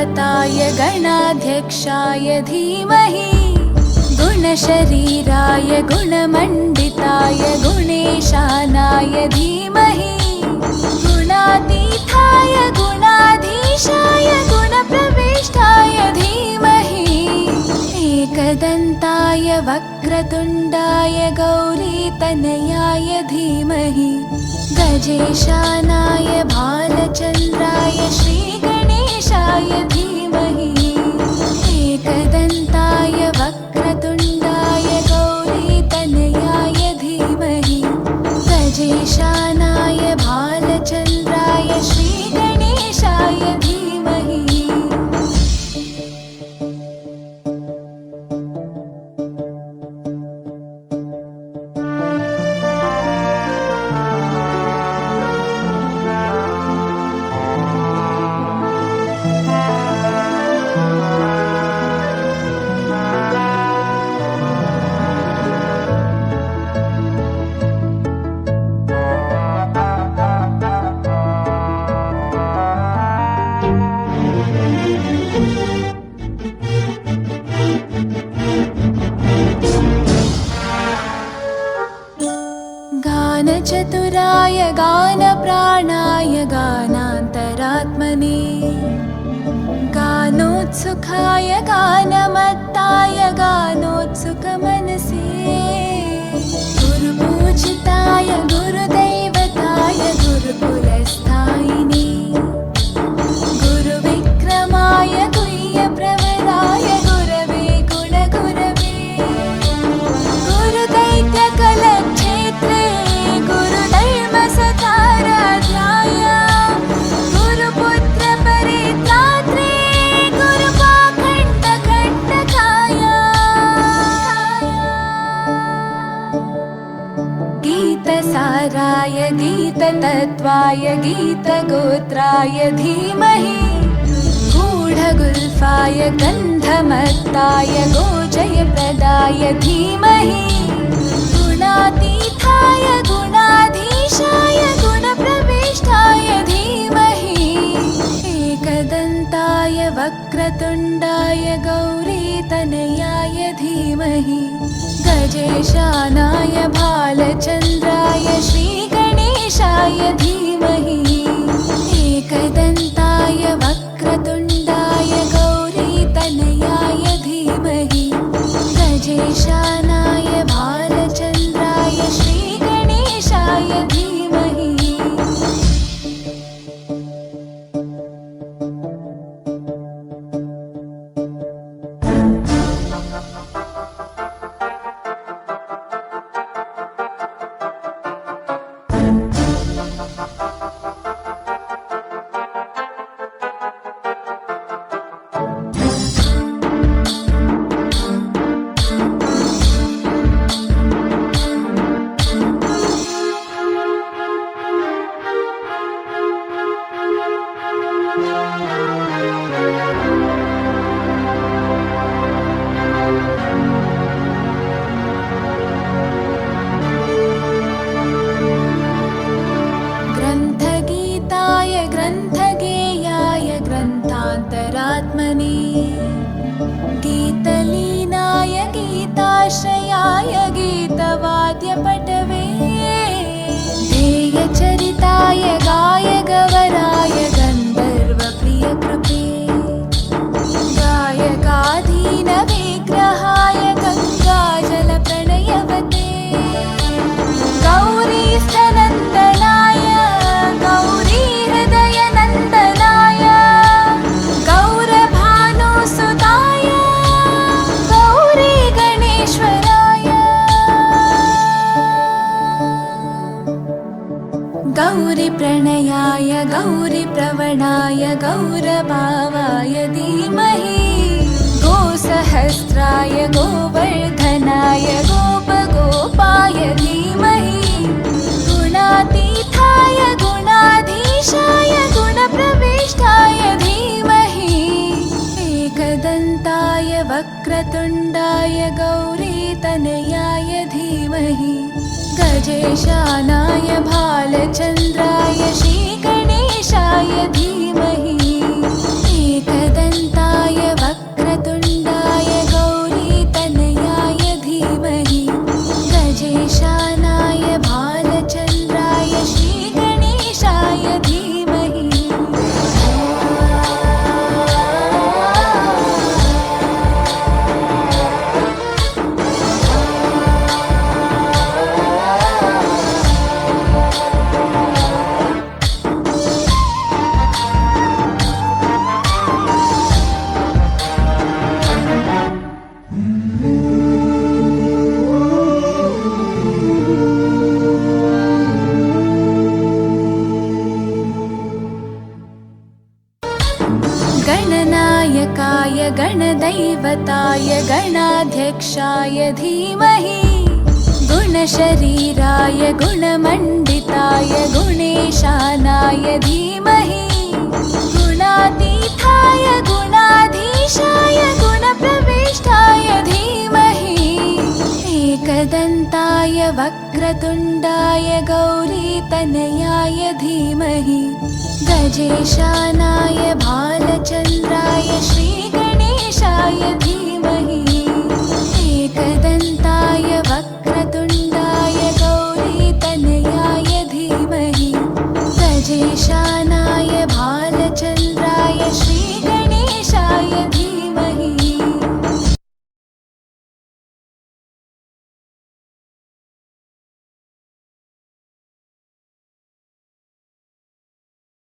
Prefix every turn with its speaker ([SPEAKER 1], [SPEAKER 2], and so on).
[SPEAKER 1] गणपताय गणाध्यक्षाय धीमहि गुणशरीराय गुणमण्डिताय गुणेशानाय धीमहि गुणातीताय गुणाधीशाय गुणप्रविष्टाय धीमहि एकदन्ताय वक्रतुण्डाय गौरीतनयाय धीमहि गजेशानाय भालचन्द्राय श्रीगणेशाय धीमहि एकदन्ताय वक्रतुण्डाय गौरीतनयाय धीमहि गजेशानाय भालचन्द्राय श्रीगणेशाय धीमहि गानचतुराय गानप्राणाय गानान्तरात्मने गानोत्सुकाय गानमत्ताय गानोत्सुकमनसे गुरुपूजिताय गुरुदैवताय गुरुकुलस्थायिने गुरुविक्रमाय गुह्यप्रवराय गुरवे गुणगुरवे गुरुदैत्यकलक्षेत्रे गुरुधर्मसकाराध्याय गुरुपुत्रपरित्रात्रे गुरुपाखण्डखण्डकाय गीतसाराय गीततत्त्वाय गीतगोत्राय धीमहि गूढगुल्फाय गन्धमत्ताय गोजयप्रदाय धीमहि गुणातीताय गुणाधीशाय गुणप्रविष्टाय धीमहि एकदन्ताय वक्रतुण्डाय गौरीतनयाय धीमहि गजेशानाय भालचन्द्राय श्रीगणेशाय धीमहि एकदन्ताय वक्रतुण्डाय गौरीतनयाय धीमहि गजेशानाय भालचन्द्राय श्रीगणेशाय धीमहि ग्रन्थगीताय ग्रन्थगेयाय ग्रन्थान्तरात्मने गीतलीनाय गीताश्रयाय गीतवाद्यपटवे ध्येयचरिताय गायगवराय गन्धर्वप्रियकृपे गायकाधीनविग्रहाय गङ्गाजलप्रणयवते गौरीस्थनन्दनाय गौरीहृदयनन्दनाय गौरभानुसुताय गौरीगणेश्वराय गौरीप्रणयाय गौरीप्रवणाय गौरभावाय धीमहि गोसहस्राय गोवर्धनाय गोपगोपाय धीमहि गुणातीताय गुणाधीशाय गुणप्रविष्टाय धीमहि एकदन्ताय वक्रतुण्डाय गौरीतनयाय धीमहि गजेशानाय भालचन्द्राय श्रीगणेशाय धीमहि एकदन्ताय गुणदैवताय गणाध्यक्षाय धीमहि गुणशरीराय गुणमण्डिताय गुणेशानाय धीमहि गुणातीताय गुणाधीशाय गुणप्रविष्टाय धीमहि एकदन्ताय वक्रतुण्डाय गौरीतनयाय धीमहि गजेशानाय भालचन्द्राय श्रीगणेशाय धीमहि एकदन्ताय वक्रतुण्डाय